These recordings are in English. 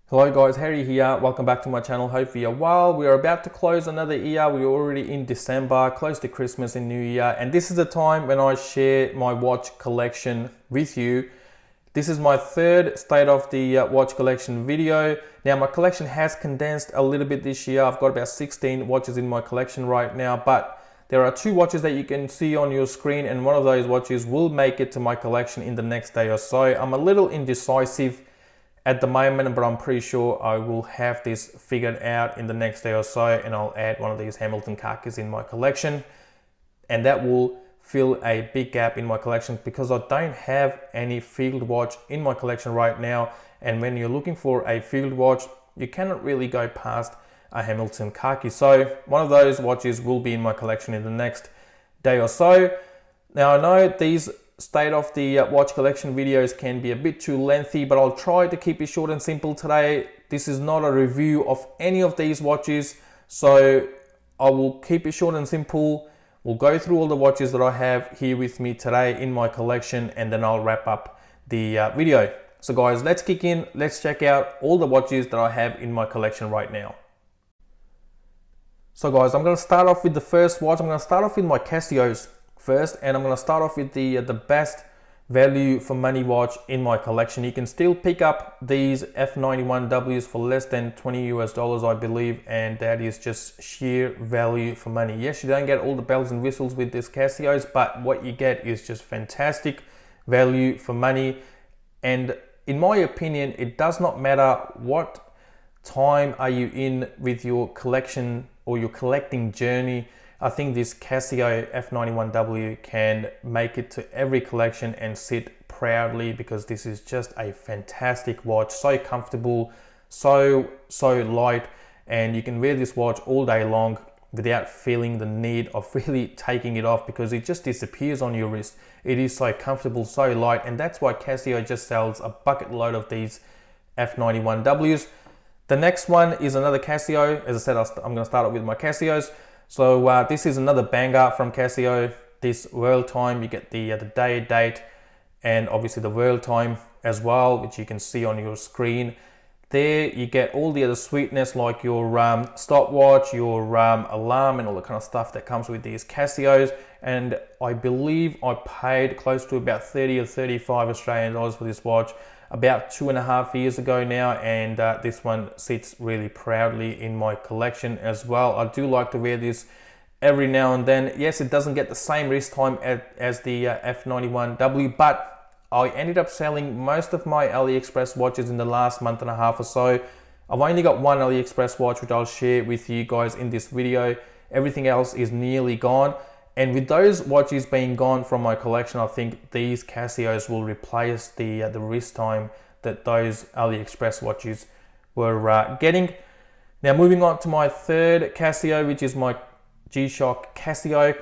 Hello guys, Harry here. Welcome back to my channel. Hopefully you're well. We are about to close another year. We're already in December, close to Christmas and New Year. And this is the time when I share my watch collection with you. This is my third state of the watch collection video. Now my collection has condensed a little bit this year. I've got about 16 watches in my collection right now, but there are two watches that you can see on your screen, and one of those watches will make it to my collection in the next day or so. I'm a little indecisive at the moment, but I'm pretty sure I will have this figured out in the next day or so, and I'll add one of these Hamilton car keys in my collection, and that will fill a big gap in my collection because I don't have any field watch in my collection right now. And when you're looking for a field watch, you cannot really go past a Hamilton car key. So one of those watches will be in my collection in the next day or so. Now I know these state of the watch collection videos can be a bit too lengthy, but I'll try to keep it short and simple today. This is not a review of any of these watches, so I will keep it short and simple. We'll go through all the watches that I have here with me today in my collection, and then I'll wrap up the video. So guys, let's kick in. Let's check out all the watches that I have in my collection right now. So guys, I'm going to start off with the first watch. I'm going to start off with my Casios first, and I'm going to start off with the best value for money watch in my collection. You can still pick up these F91Ws for less than $20 US, I believe, and that is just sheer value for money. Yes, you don't get all the bells and whistles with this Casios, but what you get is just fantastic value for money. And in my opinion, it does not matter what time are you in with your collection or your collecting journey. I think this Casio F91W can make it to every collection and sit proudly, because this is just a fantastic watch, so comfortable, so light, and you can wear this watch all day long without feeling the need of really taking it off, because it just disappears on your wrist. It is so comfortable, so light, and that's why Casio just sells a bucket load of these F91Ws. The next one is another Casio. As I said, I'm going to start off with my Casios. So this is another banger from Casio. This world time, you get the day, date, and obviously the world time as well, which you can see on your screen. There you get all the other sweetness like your stopwatch, your alarm, and all the kind of stuff that comes with these Casios. And I believe I paid close to about 30 or 35 Australian dollars for this watch about 2.5 years ago now, and this one sits really proudly in my collection as well. I do like to wear this every now and then. Yes, it doesn't get the same wrist time as the F91W, but I ended up selling most of my AliExpress watches in the last month and a half or so. I've only got one AliExpress watch which I'll share with you guys in this video. Everything else is nearly gone. And with those watches being gone from my collection, I think these Casios will replace the wrist time that those AliExpress watches were getting. Now moving on to my third Casio, which is my G-Shock Casio.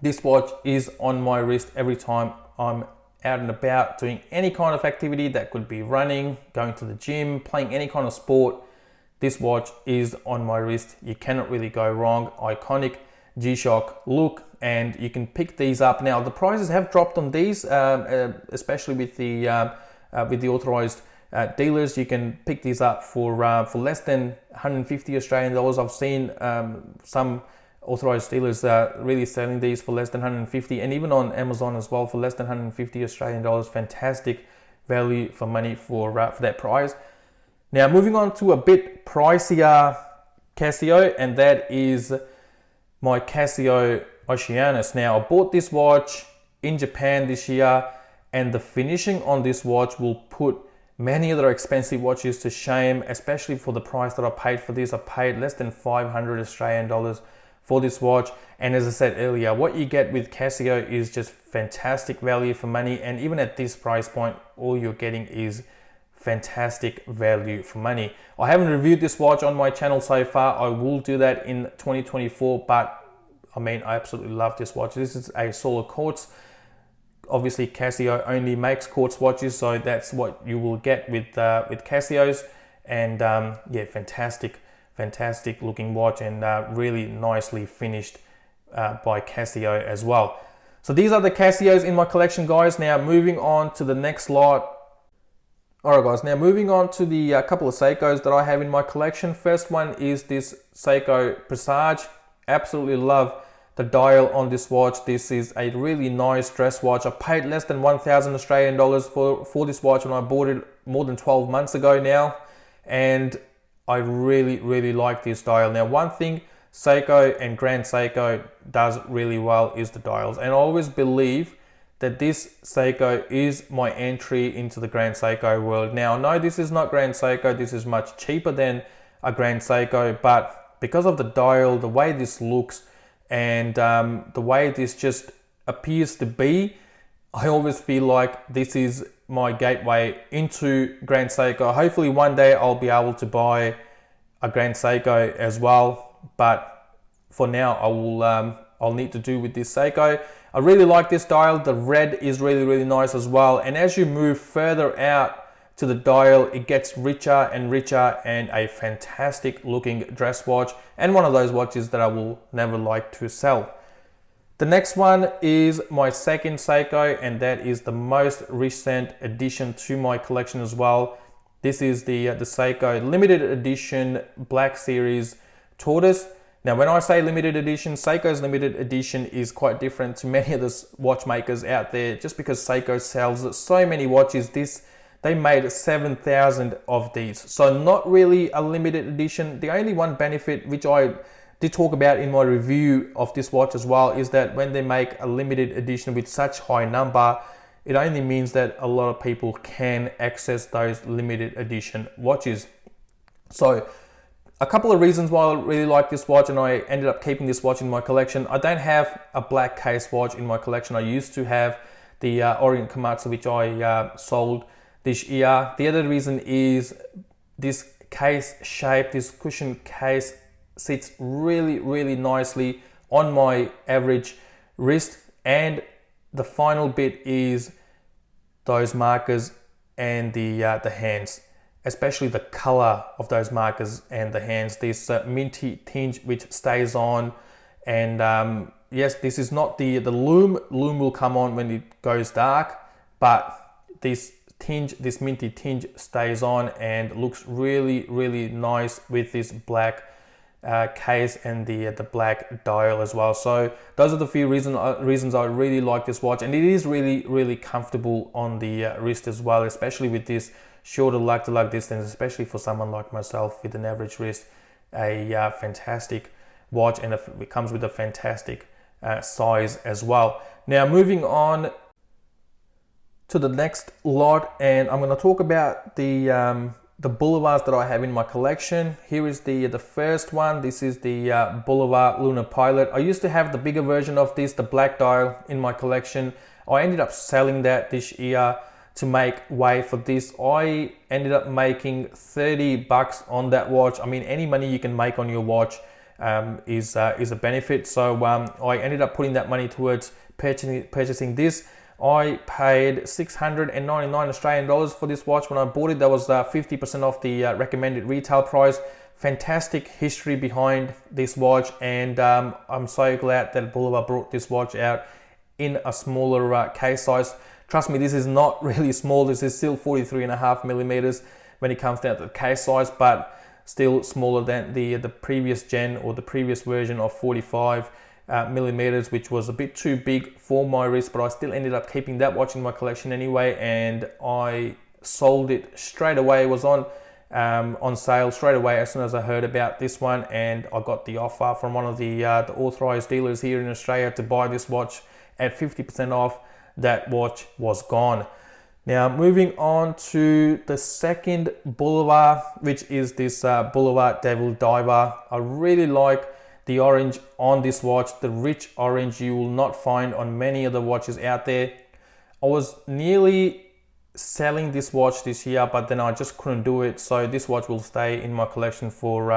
This watch is on my wrist every time I'm out and about doing any kind of activity. That could be running, going to the gym, playing any kind of sport. This watch is on my wrist. You cannot really go wrong. Iconic G-Shock look, and you can pick these up. Now the prices have dropped on these, especially with the authorized dealers. You can pick these up for less than 150 Australian dollars. I've seen some authorized dealers really selling these for less than 150, and even on Amazon as well for less than 150 Australian dollars. Fantastic value for money for that price. Now moving on to a bit pricier Casio, and that is my Casio Oceanus. Now I bought this watch in Japan this year, and the finishing on this watch will put many other expensive watches to shame, especially for the price that I paid for this. I paid less than 500 Australian dollars for this watch, and as I said earlier, what you get with Casio is just fantastic value for money. And even at this price point, all you're getting is fantastic value for money. I haven't reviewed this watch on my channel so far. I will do that in 2024, but I mean, I absolutely love this watch. This is a solar quartz. Obviously Casio only makes quartz watches, so that's what you will get with Casios. And yeah, fantastic looking watch, and really nicely finished by Casio as well. So these are the Casios in my collection, guys. Now moving on to the next lot Alright guys, now moving on to the couple of Seikos that I have in my collection. First one is this Seiko Presage. Absolutely love the dial on this watch. This is a really nice dress watch. I paid less than 1,000 Australian dollars for this watch when I bought it more than 12 months ago now. And I really like this dial. Now one thing Seiko and Grand Seiko does really well is the dials. And I always believe that this Seiko is my entry into the Grand Seiko world. Now, I know this is not Grand Seiko, this is much cheaper than a Grand Seiko, but because of the dial, the way this looks, and the way this just appears to be, I always feel like this is my gateway into Grand Seiko. Hopefully one day I'll be able to buy a Grand Seiko as well, but for now I'll need to do with this Seiko. I really like this dial. The red is really nice as well. And as you move further out to the dial, it gets richer and richer, and a fantastic looking dress watch, and one of those watches that I will never like to sell. The next one is my second Seiko, and that is the most recent addition to my collection as well. This is the Seiko limited edition Black Series Tortoise. Now, when I say limited edition, Seiko's limited edition is quite different to many of the watchmakers out there. Just because Seiko sells so many watches, they made 7,000 of these. So not really a limited edition. The only one benefit, which I did talk about in my review of this watch as well, is that when they make a limited edition with such high number, it only means that a lot of people can access those limited edition watches. So a couple of reasons why I really like this watch, and I ended up keeping this watch in my collection. I don't have a black case watch in my collection. I used to have the Orient Komatsu, which I sold this year. The other reason is this case shape, this cushion case sits really nicely on my average wrist. And the final bit is those markers and the hands, especially the color of those markers and the hands, this minty tinge which stays on. And yes, this is not the lume. Lume will come on when it goes dark, but this tinge, this minty tinge stays on and looks really nice with this black case and the black dial as well. So those are the few reasons I really like this watch, and it is really comfortable on the wrist as well, especially with this shorter lug to lug distance, especially for someone like myself with an average wrist. A fantastic watch, and it comes with a fantastic size as well. Now moving on to the next lot, and I'm going to talk about the boulevards that I have in my collection. Here is the first one. This is the Boulevard Lunar Pilot. I used to have the bigger version of this, the black dial, in my collection. I ended up selling that this year to make way for this. I ended up making 30 bucks on that watch. I mean, any money you can make on your watch is a benefit. So I ended up putting that money towards purchasing this. I paid 699 Australian dollars for this watch when I bought it. That was 50% off the recommended retail price. Fantastic history behind this watch, and I'm so glad that Boulevard brought this watch out in a smaller case size. Trust me, this is not really small. This is still 43.5 millimeters when it comes down to the case size, but still smaller than the previous gen or the previous version of 45 millimeters, which was a bit too big for my wrist, but I still ended up keeping that watch in my collection anyway, and I sold it straight away. It was on sale straight away as soon as I heard about this one, and I got the offer from one of the authorized dealers here in Australia to buy this watch at 50% off. That watch was gone. Now moving on to the second Boulevard, which is this Boulevard Devil Diver. I really like the orange on this watch, the rich orange you will not find on many other watches out there. I was nearly selling this watch this year, but then I just couldn't do it. So this watch will stay in my collection for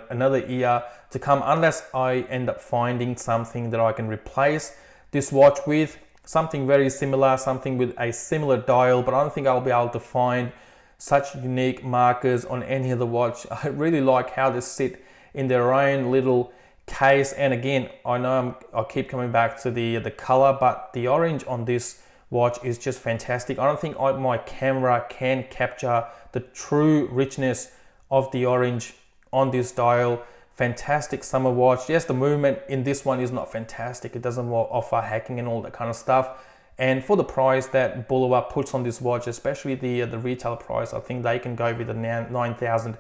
another year to come, unless I end up finding something that I can replace this watch with. Something very similar, something with a similar dial, but I don't think I'll be able to find such unique markers on any other watch. I really like how they sit in their own little case. And again, I know I keep coming back to the color, but the orange on this watch is just fantastic. I don't think my camera can capture the true richness of the orange on this dial. Fantastic summer watch. Yes, the movement in this one is not fantastic. It doesn't offer hacking and all that kind of stuff. And for the price that Boulevard puts on this watch, especially the retail price, I think they can go with the 9000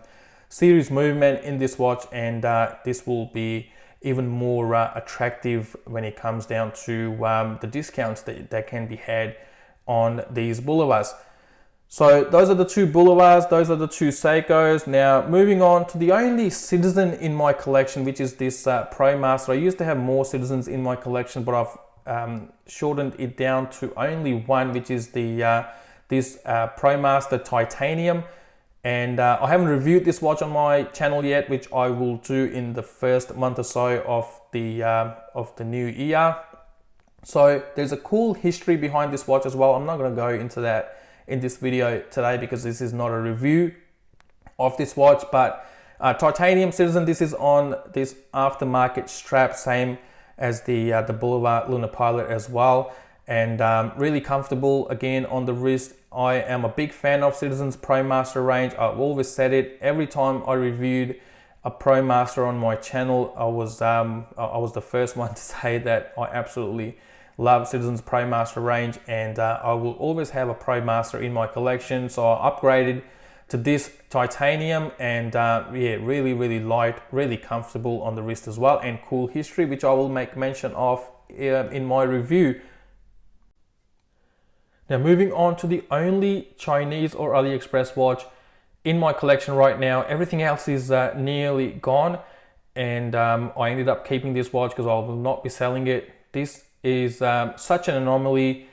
series movement in this watch, and this will be even more attractive when it comes down to the discounts that can be had on these Boulevards. So those are the two Boulevards, those are the two Seikos. Now moving on to the only Citizen in my collection, which is this Pro Master. I used to have more Citizens in my collection, but I've shortened it down to only one, which is the this Pro Master Titanium. And I haven't reviewed this watch on my channel yet, which I will do in the first month or so of the new year. So there's a cool history behind this watch as well. I'm not going to go into that in this video today because this is not a review of this watch, but Titanium Citizen, this is on this aftermarket strap, same as the Boulevard Lunar Pilot as well, and really comfortable again on the wrist. I am a big fan of Citizen's Pro Master range. I've always said it every time I reviewed a Pro Master on my channel. I was the first one to say that I absolutely love Citizen's Pro Master range, and I will always have a Pro Master in my collection. So I upgraded to this Titanium, and yeah, really light, really comfortable on the wrist as well, and cool history, which I will make mention of in my review. Now moving on to the only Chinese or AliExpress watch in my collection right now. Everything else is nearly gone, and I ended up keeping this watch because I will not be selling it. This is such an anomaly.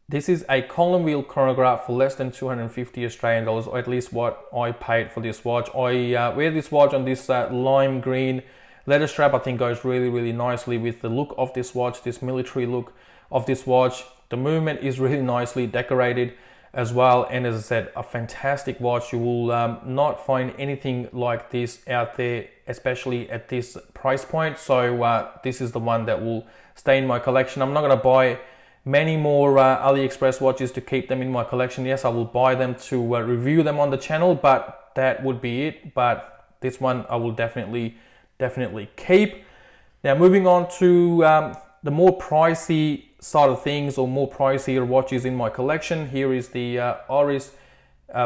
This is a column wheel chronograph for less than 250 Australian dollars, or at least what I paid for this watch. I wear this watch on this lime green leather strap. I think goes really nicely with the look of this watch, this military look of this watch. The movement is really nicely decorated as well, and as I said, a fantastic watch. You will not find anything like this out there, especially at this price point. So this is the one that will stay in my collection. I'm not going to buy many more AliExpress watches to keep them in my collection. Yes, I will buy them to review them on the channel, but that would be it. But this one I will definitely keep. Now moving on to the more pricey side of things, or more pricier watches in my collection. Here is the Oris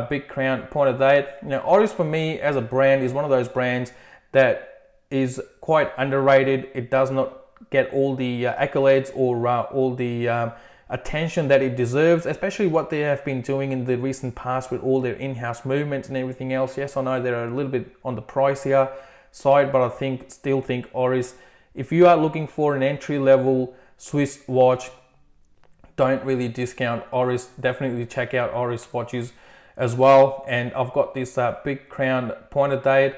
Big Crown Pointed Date. Now Oris for me as a brand is one of those brands that is quite underrated. It does not get all the accolades or all the attention that it deserves, especially what they have been doing in the recent past with all their in-house movements and everything else. Yes, I know they're a little bit on the pricier side, but I still think Oris, if you are looking for an entry-level Swiss watch, don't really discount Oris. Definitely check out Oris watches as well. And I've got this Big Crown Pointed Date.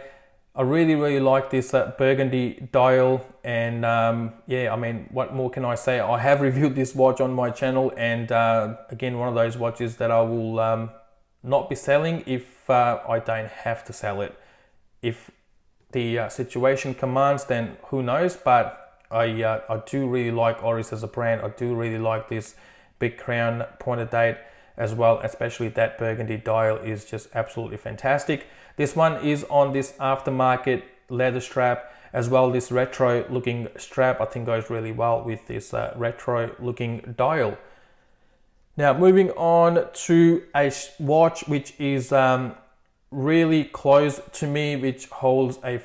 I really like this burgundy dial, and yeah, I mean, what more can I say? I have reviewed this watch on my channel, and again, one of those watches that I will not be selling if I don't have to sell it. If the situation commands, then who knows, but I do really like Oris as a brand. I do really like this Big Crown Pointed Date as well, especially that burgundy dial is just absolutely fantastic. This one is on this aftermarket leather strap as well. This retro looking strap I think goes really well with this retro looking dial. Now moving on to a watch which is really close to me, which holds a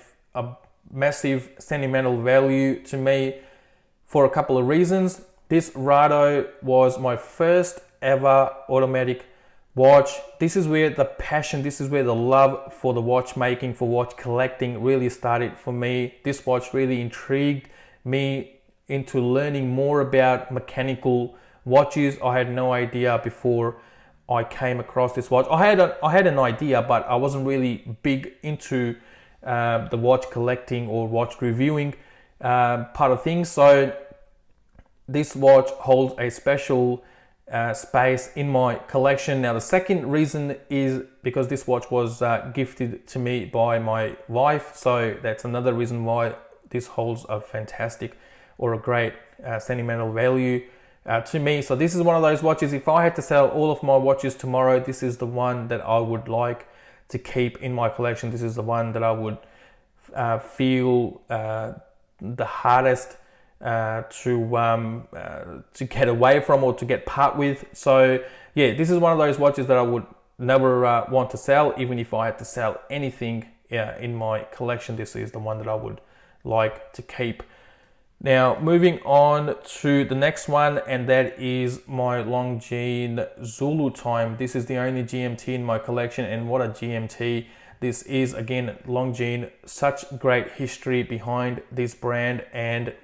massive sentimental value to me for a couple of reasons. This Rado was my first ever automatic watch. This is where the passion, this is where the love for the watchmaking, for watch collecting really started for me. This watch really intrigued me into learning more about mechanical watches. I had no idea before I came across this watch. I had an idea, but I wasn't really big into the watch collecting or watch reviewing part of things. So this watch holds a special space in my collection. Now the second reason is because this watch was gifted to me by my wife, so that's another reason why this holds a fantastic or a great sentimental value to me. So this is one of those watches, if I had to sell all of my watches tomorrow, this is the one that I would like to keep in my collection. This is the one that I would feel the hardest to get away from or to get part with. So yeah, this is one of those watches that I would never want to sell. Even if I had to sell anything in my collection, this is the one that I would like to keep. Now, moving on to the next one, and that is my Longines Zulu Time. This is the only GMT in my collection, and what a GMT this is. Again, Longines, such great history behind this brand, and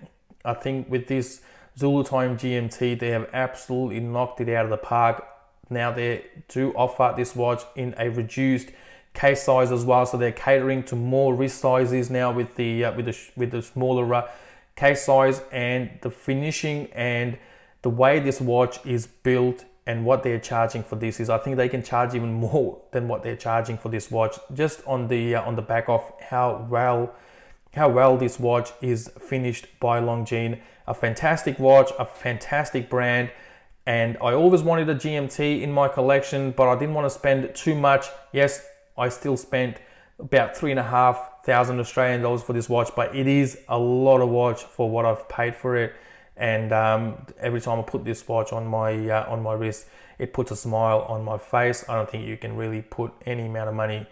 I think with this Zulu Time GMT, they have absolutely knocked it out of the park. Now they do offer this watch in a reduced case size as well, so they're catering to more wrist sizes now with the smaller case size, and the finishing and the way this watch is built and what they're charging for this is, I think they can charge even more than what they're charging for this watch, just on the back of how well this watch is finished by Longines. A fantastic watch, a fantastic brand, and I always wanted a GMT in my collection, but I didn't want to spend too much. Yes, I still spent about $3,500 Australian dollars for this watch, but it is a lot of watch for what I've paid for it. And every time I put this watch on my wrist, it puts a smile on my face. I don't think you can really put any amount of money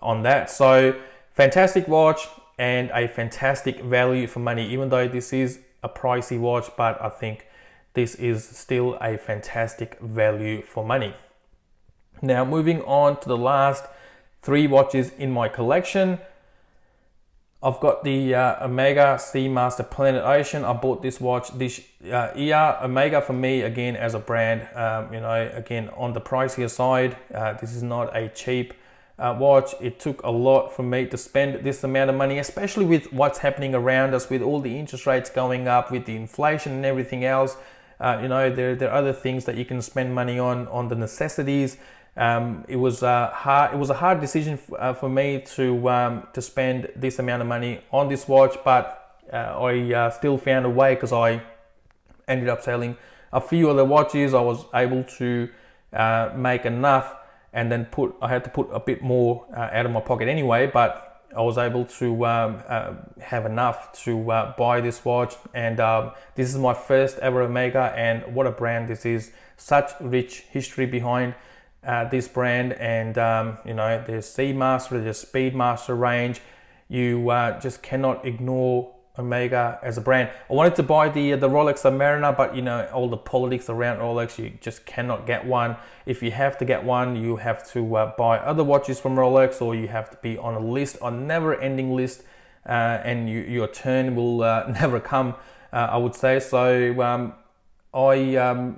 on that. So fantastic watch and a fantastic value for money, even though this is a pricey watch, but I think this is still a fantastic value for money. Now, moving on to the last 3 watches in my collection. I've got the Omega Seamaster Planet Ocean. I bought this watch this year. Omega for me, again, as a brand, again, on the pricier side, this is not a cheap watch. It took a lot for me to spend this amount of money, especially with what's happening around us, with all the interest rates going up, with the inflation and everything else. There are other things that you can spend money on the necessities. It was a hard decision for me to spend this amount of money on this watch, but I still found a way, because I ended up selling a few other watches. I was able to make enough, and then I had to put a bit more out of my pocket anyway, but I was able to have enough to buy this watch. And this is my first ever Omega, and what a brand this is. Such rich history behind this brand, and there's Seamaster, there's Speedmaster range. You just cannot ignore Omega as a brand. I wanted to buy the Rolex Submariner, but all the politics around Rolex, you just cannot get one. If you have to get one, you have to buy other watches from Rolex, or you have to be on a list, on never-ending list, and your turn will never come, I would say. So I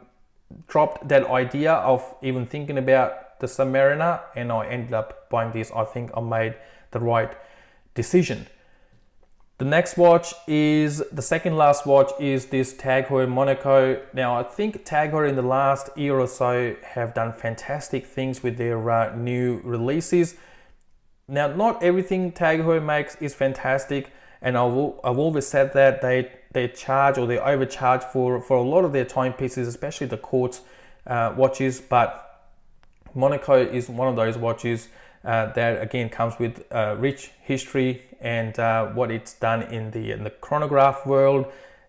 dropped that idea of even thinking about the Submariner, and I ended up buying this. I think I made the right decision. The next watch is, the second last watch is this Tag Heuer Monaco. Now, I think Tag Heuer in the last year or so have done fantastic things with their new releases. Now, not everything Tag Heuer makes is fantastic, and I've always said that they charge, or they overcharge for a lot of their timepieces, especially the quartz watches. But Monaco is one of those watches that again comes with rich history and what it's done in the chronograph world,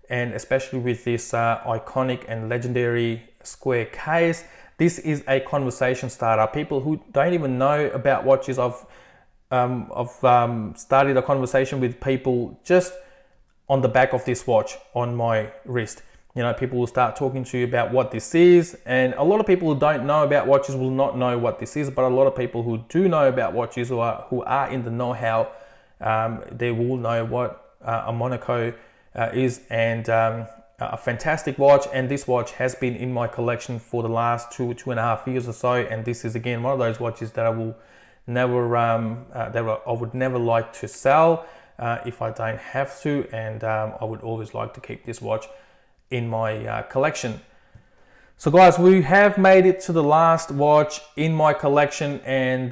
and especially with this iconic and legendary square case. This is a conversation starter. People who don't even know about watches, I've started a conversation with people just on the back of this watch on my wrist. People will start talking to you about what this is, and a lot of people who don't know about watches will not know what this is, but a lot of people who do know about watches, who are in the know-how, they will know what a Monaco is, and a fantastic watch. And this watch has been in my collection for the last 2.5 years or so, and this is again one of those watches that I will never I would never like to sell if I don't have to, and I would always like to keep this watch in my collection. So guys, we have made it to the last watch in my collection, and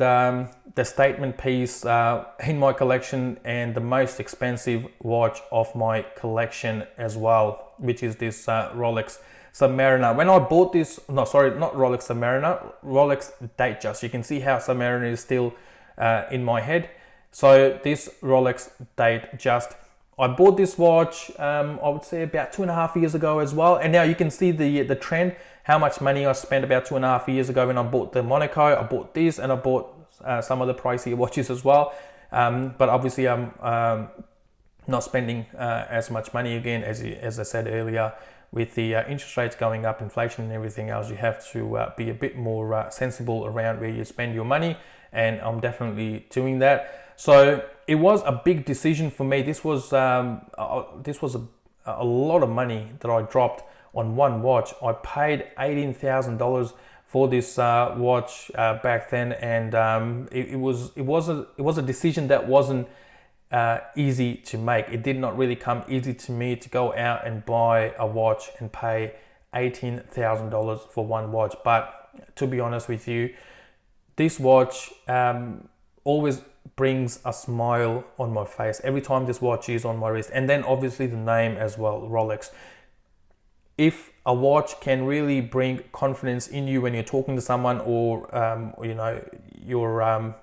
the statement piece in my collection, and the most expensive watch of my collection as well, which is this Rolex Submariner. When I bought this, no, sorry, not Rolex Submariner, Rolex Datejust. You can see how Submariner is still in my head. So this Rolex Datejust, I bought this watch, I would say about 2.5 years ago as well. And now you can see the trend, how much money I spent about 2.5 years ago when I bought the Monaco. I bought this, and I bought some of the pricier watches as well. But obviously I'm not spending as much money again, as I said earlier, with the interest rates going up, inflation and everything else. You have to be a bit more sensible around where you spend your money, and I'm definitely doing that. So it was a big decision for me. This was a lot of money that I dropped on one watch. I paid $18,000 for this watch back then, and it was a decision that wasn't easy to make. It did not really come easy to me to go out and buy a watch and pay $18,000 for one watch. But to be honest with you, this watch always brings a smile on my face every time this watch is on my wrist. And then obviously the name as well, Rolex. If a watch can really bring confidence in you when you're talking to someone, or you're out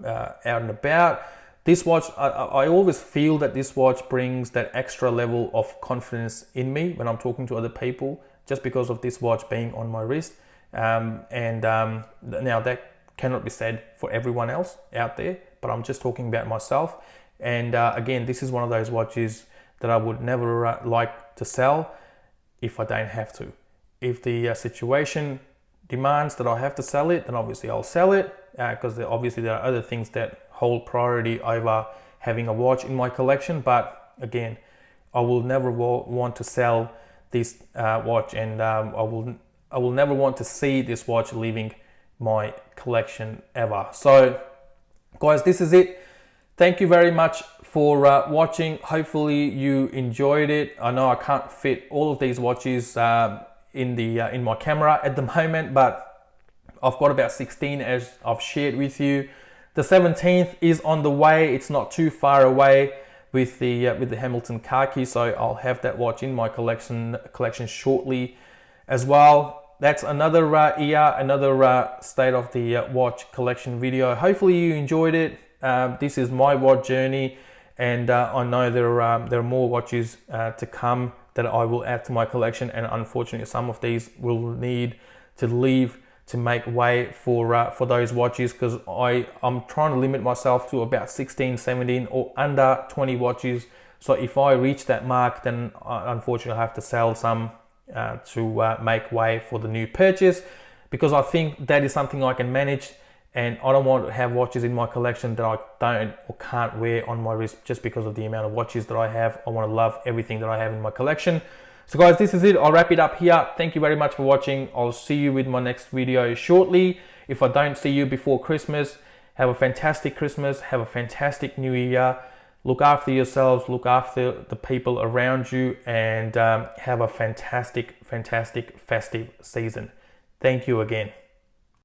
and about, this watch, I always feel that this watch brings that extra level of confidence in me when I'm talking to other people, just because of this watch being on my wrist. Now that cannot be said for everyone else out there, but I'm just talking about myself. And again, this is one of those watches that I would never like to sell if I don't have to. If the situation demands that I have to sell it, then obviously I'll sell it, because obviously there are other things that hold priority over having a watch in my collection. But again, I will never want to sell this watch, and I will never want to see this watch leaving my collection ever. So guys, this is it. Thank you very much for watching. Hopefully you enjoyed it. I know I can't fit all of these watches in my camera at the moment, but I've got about 16 as I've shared with you. The 17th is on the way. It's not too far away with the Hamilton khaki, so I'll have that watch in my collection shortly as well. That's another another state of the watch collection video. Hopefully you enjoyed it. This is my watch journey, and I know there are more watches to come that I will add to my collection, and unfortunately some of these will need to leave to make way for those watches, because I'm trying to limit myself to about 16, 17 or under 20 watches. So if I reach that mark, then unfortunately I have to sell some to make way for the new purchase, because I think that is something I can manage, and I don't want to have watches in my collection that I don't or can't wear on my wrist just because of the amount of watches that I have. I want to love everything that I have in my collection. So guys, this is it. I'll wrap it up here. Thank you very much for watching. I'll see you with my next video shortly. If I don't see you before Christmas, have a fantastic Christmas, have a fantastic New Year. Look after yourselves, look after the people around you, and have a fantastic festive season. Thank you again.